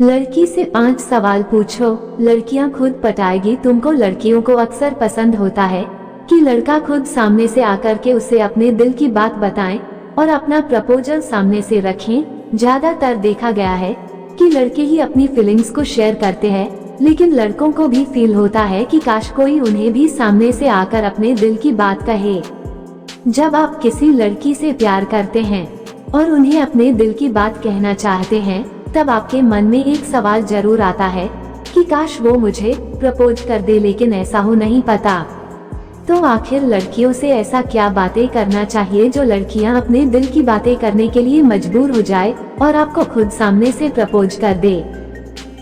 लड़की से 5 सवाल पूछो, लड़कियां खुद पटाएगी तुमको। लड़कियों को अक्सर पसंद होता है कि लड़का खुद सामने से आकर के उसे अपने दिल की बात बताएं और अपना प्रपोजल सामने से रखें। ज्यादातर देखा गया है कि लड़के ही अपनी फीलिंग्स को शेयर करते हैं, लेकिन लड़कों को भी फील होता है कि काश कोई उन्हें भी सामने से आकर अपने दिल की बात कहे। जब आप किसी लड़की से प्यार करते हैं और उन्हें अपने दिल की बात कहना चाहते हैं, तब आपके मन में एक सवाल जरूर आता है कि काश वो मुझे प्रपोज कर दे, लेकिन ऐसा हो नहीं पाता। तो आखिर लड़कियों से ऐसा क्या बातें करना चाहिए जो लड़कियां अपने दिल की बातें करने के लिए मजबूर हो जाए और आपको खुद सामने से प्रपोज कर दे।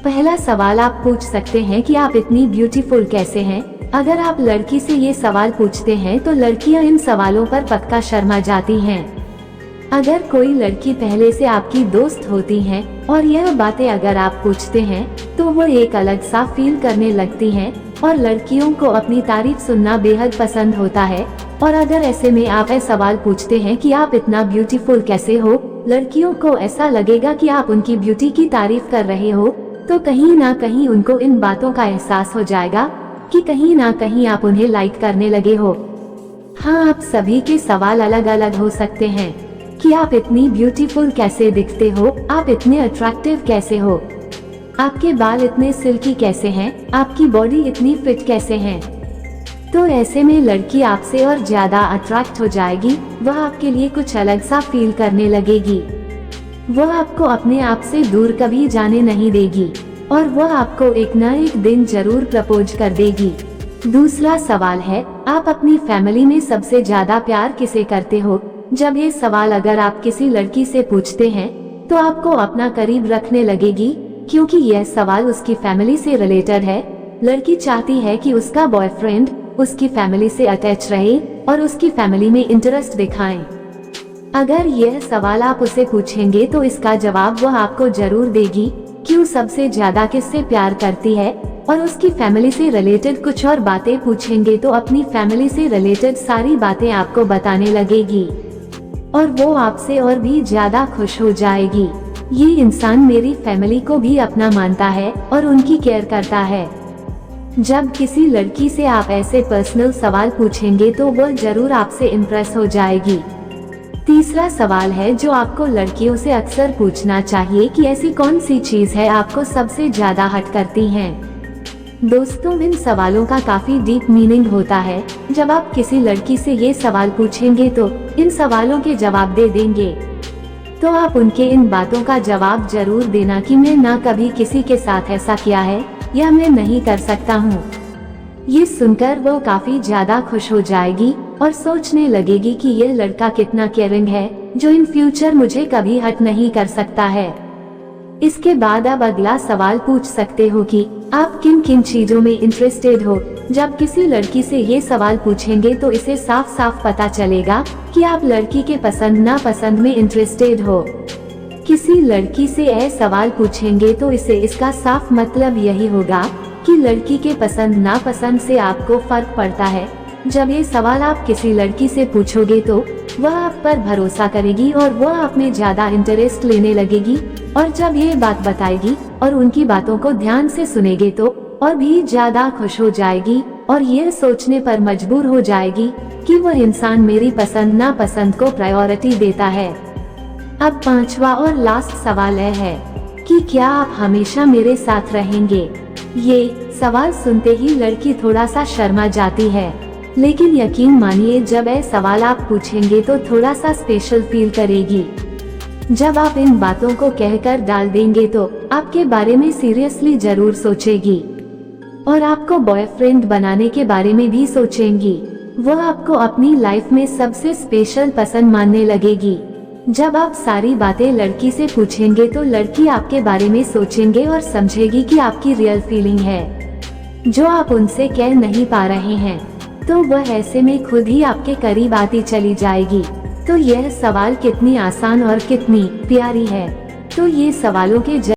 पहला सवाल आप पूछ सकते हैं कि आप इतनी ब्यूटीफुल कैसे हैं। अगर आप लड़की से ये सवाल पूछते हैं तो लड़कियां इन सवालों पर पक्का शर्मा जाती हैं। अगर कोई लड़की पहले से आपकी दोस्त होती है और यह बातें अगर आप पूछते हैं तो वो एक अलग सा फील करने लगती हैं और लड़कियों को अपनी तारीफ सुनना बेहद पसंद होता है। और अगर ऐसे में आप ऐसा सवाल पूछते हैं कि आप इतना ब्यूटीफुल कैसे हो, लड़कियों को ऐसा लगेगा कि आप उनकी ब्यूटी की तारीफ कर रहे हो, तो कहीं ना कहीं उनको इन बातों का एहसास हो जाएगा कि कहीं ना कहीं आप उन्हें लाइक करने लगे हो। हाँ, आप सभी के सवाल अलग अलग हो सकते हैं कि आप इतनी ब्यूटीफुल कैसे दिखते हो, आप इतने अट्रैक्टिव कैसे हो, आपके बाल इतने सिल्की कैसे हैं, आपकी बॉडी इतनी फिट कैसे है। तो ऐसे में लड़की आपसे और ज्यादा अट्रैक्ट हो जाएगी। वह आपके लिए कुछ अलग सा फील करने लगेगी। वह आपको अपने आप से दूर कभी जाने नहीं देगी और वह आपको एक न एक दिन जरूर प्रपोज कर देगी। दूसरा सवाल है, आप अपनी फैमिली में सबसे ज्यादा प्यार किसे करते हो। जब ये सवाल अगर आप किसी लड़की से पूछते हैं तो आपको अपना करीब रखने लगेगी, क्योंकि यह सवाल उसकी फैमिली से रिलेटेड है। लड़की चाहती है कि उसका बॉयफ्रेंड उसकी फैमिली से अटैच रहे और उसकी फैमिली में इंटरेस्ट दिखाएं। अगर यह सवाल आप उसे पूछेंगे तो इसका जवाब वह आपको जरूर देगी कि वो सबसे ज्यादा किससे प्यार करती है, और उसकी फैमिली से रिलेटेड कुछ और बातें पूछेंगे तो अपनी फैमिली से रिलेटेड सारी बातें आपको बताने लगेगी और वो आपसे और भी ज्यादा खुश हो जाएगी। ये इंसान मेरी फैमिली को भी अपना मानता है और उनकी केयर करता है। जब किसी लड़की से आप ऐसे पर्सनल सवाल पूछेंगे तो वह जरूर आपसे इम्प्रेस हो जाएगी। तीसरा सवाल है जो आपको लड़कियों से अक्सर पूछना चाहिए कि ऐसी कौन सी चीज है आपको सबसे ज्यादा हट करती है। दोस्तों, इन सवालों का काफी डीप मीनिंग होता है। जब आप किसी लड़की से ये सवाल पूछेंगे तो इन सवालों के जवाब दे देंगे तो आप उनके इन बातों का जवाब जरूर देना कि मैं ना कभी किसी के साथ ऐसा किया है या मैं नहीं कर सकता हूँ। ये सुनकर वो काफी ज्यादा खुश हो जाएगी और सोचने लगेगी कि ये लड़का कितना केयरिंग है जो इन फ्यूचर मुझे कभी हट नहीं कर सकता है। इसके बाद अब अगला सवाल पूछ सकते हो कि आप किन किन चीजों में इंटरेस्टेड हो। जब किसी लड़की से ये सवाल पूछेंगे तो इसे साफ साफ पता चलेगा कि आप लड़की के पसंद नापसंद में इंटरेस्टेड हो। किसी लड़की से ऐसा सवाल पूछेंगे तो इसे इसका साफ मतलब यही होगा कि लड़की के पसंद नापसंद से आपको फर्क पड़ता है। जब ये सवाल आप किसी लड़की से पूछोगे तो वह आप पर भरोसा करेगी और वह आप में ज्यादा इंटरेस्ट लेने लगेगी, और जब ये बात बताएगी और उनकी बातों को ध्यान से सुनेगे तो और भी ज्यादा खुश हो जाएगी और यह सोचने पर मजबूर हो जाएगी कि वह इंसान मेरी पसंद नापसंद को प्रायोरिटी देता है। अब पांचवा और लास्ट सवाल है कि क्या आप हमेशा मेरे साथ रहेंगे। ये सवाल सुनते ही लड़की थोड़ा सा शर्मा जाती है, लेकिन यकीन मानिए जब ये सवाल आप पूछेंगे तो थोड़ा सा स्पेशल फील करेगी। जब आप इन बातों को कहकर डाल देंगे तो आपके बारे में सीरियसली जरूर सोचेगी और आपको बॉयफ्रेंड बनाने के बारे में भी सोचेंगी। वह आपको अपनी लाइफ में सबसे स्पेशल पसंद मानने लगेगी। जब आप सारी बातें लड़की से पूछेंगे तो लड़की आपके बारे में सोचेंगे और समझेगी कि आपकी रियल फीलिंग है जो आप उनसे कह नहीं पा रहे हैं, तो वह ऐसे में खुद ही आपके करीब आती चली जाएगी। तो यह सवाल कितनी आसान और कितनी प्यारी है। तो ये सवालों के